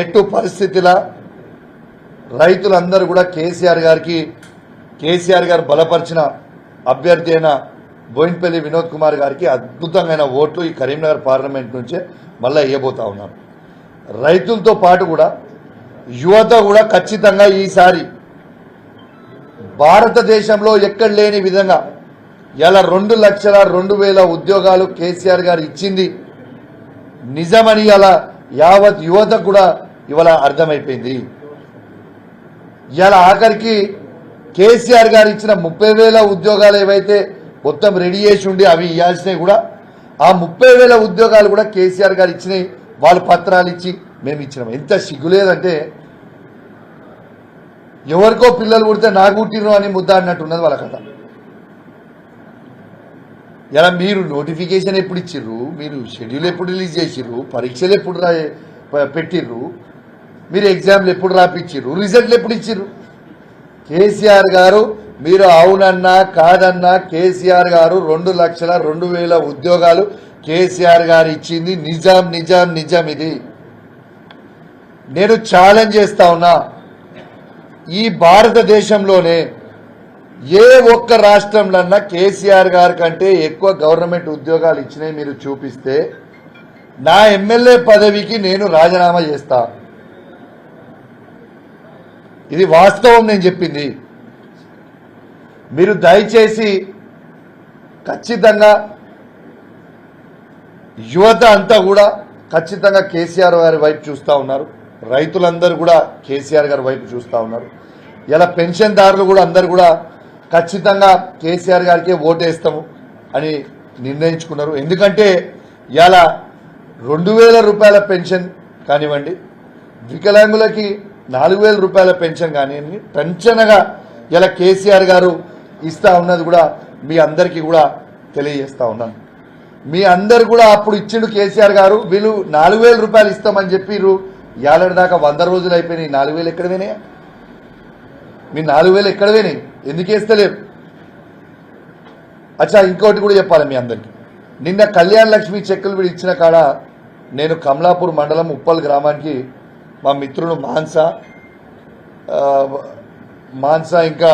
ఎట్టు పరిస్థితిలా రైతులందరూ కూడా కేసీఆర్ గారు బలపరిచిన అభ్యర్థి అయిన బోయిన్పల్లి వినోద్ కుమార్ గారికి అద్భుతమైన ఓట్లు ఈ కరీంనగర్ పార్లమెంట్ నుంచే మళ్ళీ వేయబోతా ఉన్నారు. రైతులతో పాటు కూడా యువత కూడా ఖచ్చితంగా ఈసారి భారతదేశంలో ఎక్కడ లేని విధంగా ఇలా 2,02,000 ఉద్యోగాలు కేసీఆర్ గారు ఇచ్చింది నిజమని అలా యావత్ యువత కూడా ఇవాళ అర్థమైపోయింది. ఇవాళ ఆఖరికి కేసీఆర్ గారు ఇచ్చిన 30,000 ఉద్యోగాలు ఏవైతే మొత్తం రెడీ చేసి ఉండి అవి ఇవ్వాల్సినవి కూడా ఆ 30,000 ఉద్యోగాలు కూడా కేసీఆర్ గారు ఇచ్చినాయి. వాళ్ళు పత్రాలు ఇచ్చి మేము ఇచ్చినాం. ఎంత సిగ్గులేదంటే ఎవరికో పిల్లలు పుడితే నాకు పుట్టిరు అని ముద్దాడినట్టున్నది వాళ్ళ కథ. ఇలా మీరు నోటిఫికేషన్ ఎప్పుడు ఇచ్చిర్రు, మీరు షెడ్యూల్ ఎప్పుడు రిలీజ్ చేసిర్రు, పరీక్షలు ఎప్పుడు పెట్టిర్రు, మీరు ఎగ్జామ్లు ఎప్పుడు రాపిచ్చిర్రు, రిజల్ట్లు ఎప్పుడు ఇచ్చిర్రు? కేసీఆర్ గారు మీరు అవునన్నా కాదన్నా కేసీఆర్ గారు 2,02,000 ఉద్యోగాలు కేసీఆర్ గారు ఇచ్చింది నిజం నిజం నిజం. ఇది నేను ఛాలెంజ్ చేస్తా ఉన్నా, ఈ భారతదేశంలోనే ఏ ఒక్క రాష్ట్రంలో కేసీఆర్ గారి కంటే ఎక్కువ గవర్నమెంట్ ఉద్యోగాలు ఇచ్చినాయి మీరు చూపిస్తే నా ఎమ్మెల్యే పదవికి నేను రాజీనామా చేస్తా. ఇది వాస్తవం నేను చెప్పింది. మీరు దయచేసి ఖచ్చితంగా యువత అంతా కూడా ఖచ్చితంగా కేసీఆర్ గారి వైపు చూస్తూ ఉన్నారు. రైతులందరూ కూడా కేసీఆర్ గారి వైపు చూస్తూ ఉన్నారు. ఇలా పెన్షన్దారులు కూడా అందరు కూడా ఖచ్చితంగా కేసీఆర్ గారికే ఓటేస్తాము అని నిర్ణయించుకున్నారు. ఎందుకంటే ఇలా 2,000 రూపాయల పెన్షన్ కానివ్వండి, వికలాంగులకి 4,000 రూపాయల పెన్షన్ కానివ్వండి, టెన్షన్గా ఇలా కేసీఆర్ గారు ఇస్తా ఉన్నది కూడా మీ అందరికీ కూడా తెలియజేస్తా ఉన్నాను. మీ అందరు కూడా అప్పుడు ఇచ్చిండు కేసీఆర్ గారు, వీళ్ళు 4,000 రూపాయలు ఇస్తామని చెప్పిర్రు. ఏడాది దాకా 100 రోజులు అయిపోయినాయి. 4,000 ఎక్కడ పోయినాయా? మీ 4,000 ఎక్కడ పోయినాయి? ఎందుకు వేస్తలేరు? అచ్చా, ఇంకోటి కూడా చెప్పాలి మీ అందరికీ. నిన్న కళ్యాణ లక్ష్మి చెక్కులు వీడు ఇచ్చిన కాడ నేను కమలాపూర్ మండలం ఉప్పల్ గ్రామానికి మా మిత్రుడు మాన్సా ఇంకా